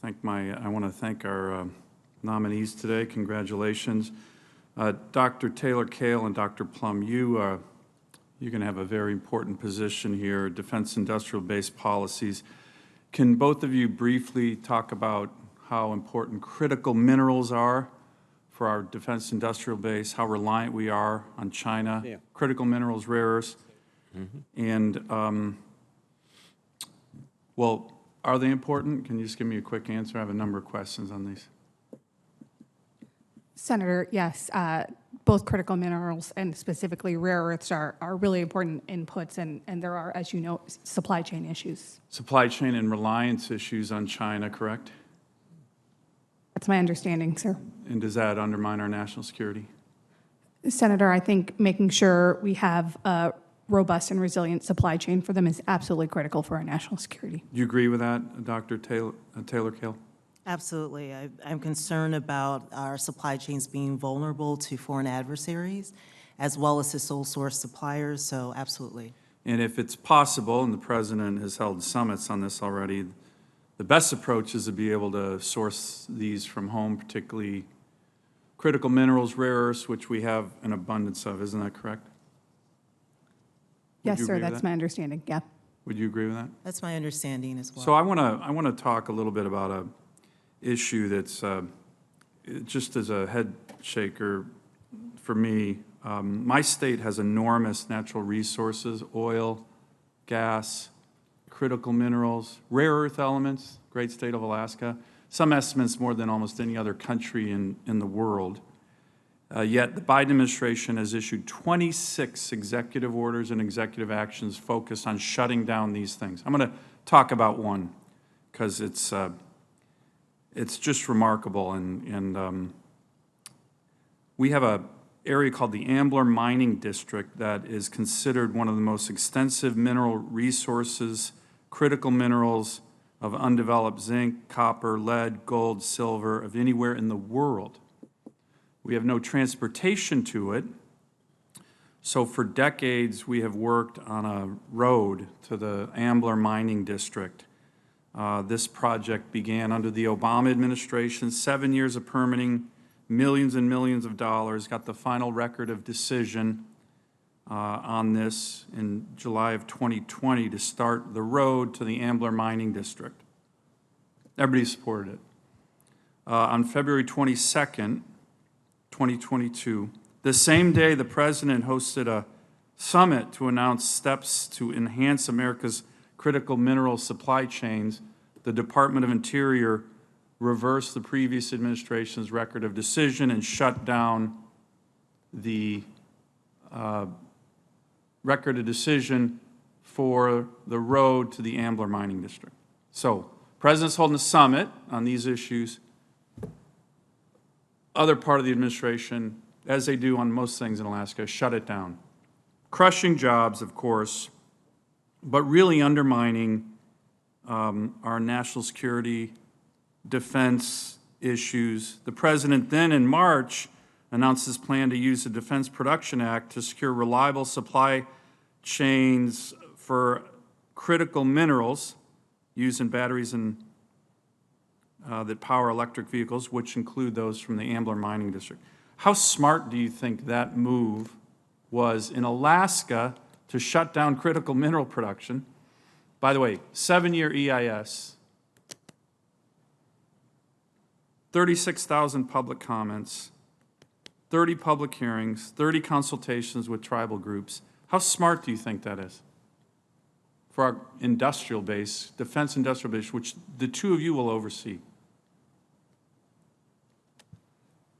I want to thank our nominees today. Congratulations. Dr. Taylor-Kale and Dr. Plum, you're going to have a very important position here, defense industrial-based policies. Can both of you briefly talk about how important critical minerals are for our defense industrial base, how reliant we are on China, critical minerals, rare earths, and, well, are they important? Can you just give me a quick answer? I have a number of questions on these. Senator, yes, both critical minerals and specifically rare earths are really important inputs, and there are, as you know, supply chain issues. Supply chain and reliance issues on China, correct? That's my understanding, sir. And does that undermine our national security? Senator, I think making sure we have a robust and resilient supply chain for them is absolutely critical for our national security. Do you agree with that, Dr. Taylor-Kale? Absolutely. I'm concerned about our supply chains being vulnerable to foreign adversaries, as well as to sole source suppliers, so absolutely. And if it's possible, and the President has held summits on this already, the best approach is to be able to source these from home, particularly critical minerals, rare earths, which we have an abundance of. Isn't that correct? Yes, sir, that's my understanding, yeah. Would you agree with that? That's my understanding as well. So I want to talk a little bit about a issue that's just as a head shaker for me. My state has enormous natural resources, oil, gas, critical minerals, rare earth elements, great state of Alaska, some estimates more than almost any other country in the world. Yet the Biden administration has issued 26 executive orders and executive actions focused on shutting down these things. I'm going to talk about one because it's just remarkable. And we have an area called the Ambler Mining District that is considered one of the most extensive mineral resources, critical minerals of undeveloped zinc, copper, lead, gold, silver, of anywhere in the world. We have no transportation to it. So for decades, we have worked on a road to the Ambler Mining District. This project began under the Obama administration, 7 years of permitting, millions and millions of dollars, got the final record of decision on this in July of 2020 to start the road to the Ambler Mining District. Everybody supported it. On February 22nd, 2022, the same day the President hosted a summit to announce steps to enhance America's critical mineral supply chains, the Department of Interior reversed the previous administration's record of decision and shut down the record of decision for the road to the Ambler Mining District. So, President's holding a summit on these issues. Other part of the administration, as they do on most things in Alaska, shut it down. Crushing jobs, of course, but really undermining our national security, defense issues. The President then in March announced his plan to use the Defense Production Act to secure reliable supply chains for critical minerals used in batteries and that power electric vehicles, which include those from the Ambler Mining District. How smart do you think that move was in Alaska to shut down critical mineral production? By the way, 7-year EIS, 36,000 public comments, 30 public hearings, 30 consultations with tribal groups. How smart do you think that is for our industrial base, defense industrial base, which the two of you will oversee?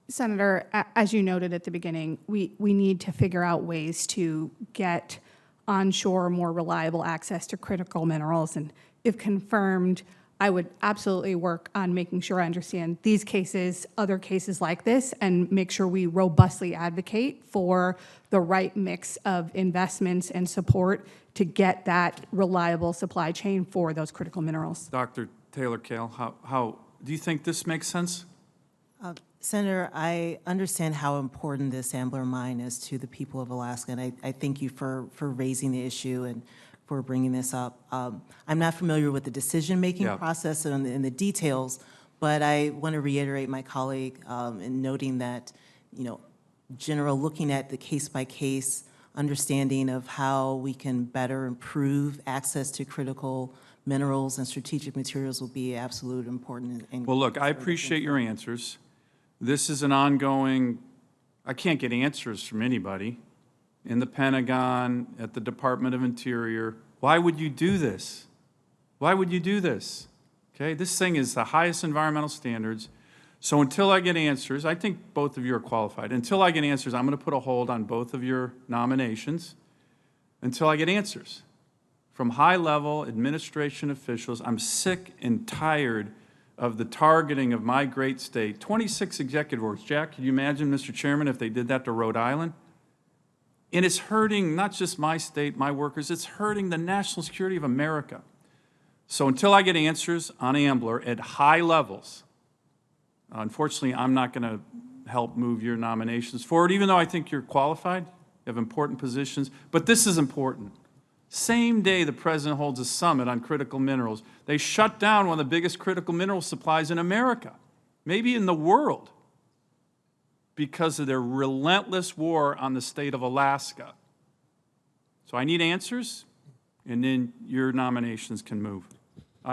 Senator, as you noted at the beginning, we need to figure out ways to get onshore more reliable access to critical minerals. And if confirmed, I would absolutely work on making sure I understand these cases, other cases like this, and make sure we robustly advocate for the right mix of investments and support to get that reliable supply chain for those critical minerals. Dr. Taylor-Kale, how do you think this makes sense? Senator, I understand how important this Ambler mine is to the people of Alaska, and I thank you for raising the issue and for bringing this up. I'm not familiar with the decision-making Yeah. process and the details, but I want to reiterate my colleague in noting that, general looking at the case-by-case understanding of how we can better improve access to critical minerals and strategic materials will be absolute important. Well, look, I appreciate your answers. This is an ongoing, I can't get answers from anybody in the Pentagon, at the Department of Interior. Why would you do this? Why would you do this? Okay, this thing is the highest environmental standards. So until I get answers, I think both of you are qualified. Until I get answers, I'm going to put a hold on both of your nominations until I get answers from high-level administration officials. I'm sick and tired of the targeting of my great state. 26 executive orders. Jack, can you imagine, Mr. Chairman, if they did that to Rhode Island? And it's hurting not just my state, my workers, it's hurting the national security of America. So until I get answers on Ambler at high levels, unfortunately, I'm not going to help move your nominations forward, even though I think you're qualified, you have important positions. But this is important. Same day the president holds a summit on critical minerals, they shut down one of the biggest critical mineral supplies in America, maybe in the world, because of their relentless war on the state of Alaska. So I need answers, and then your nominations can move.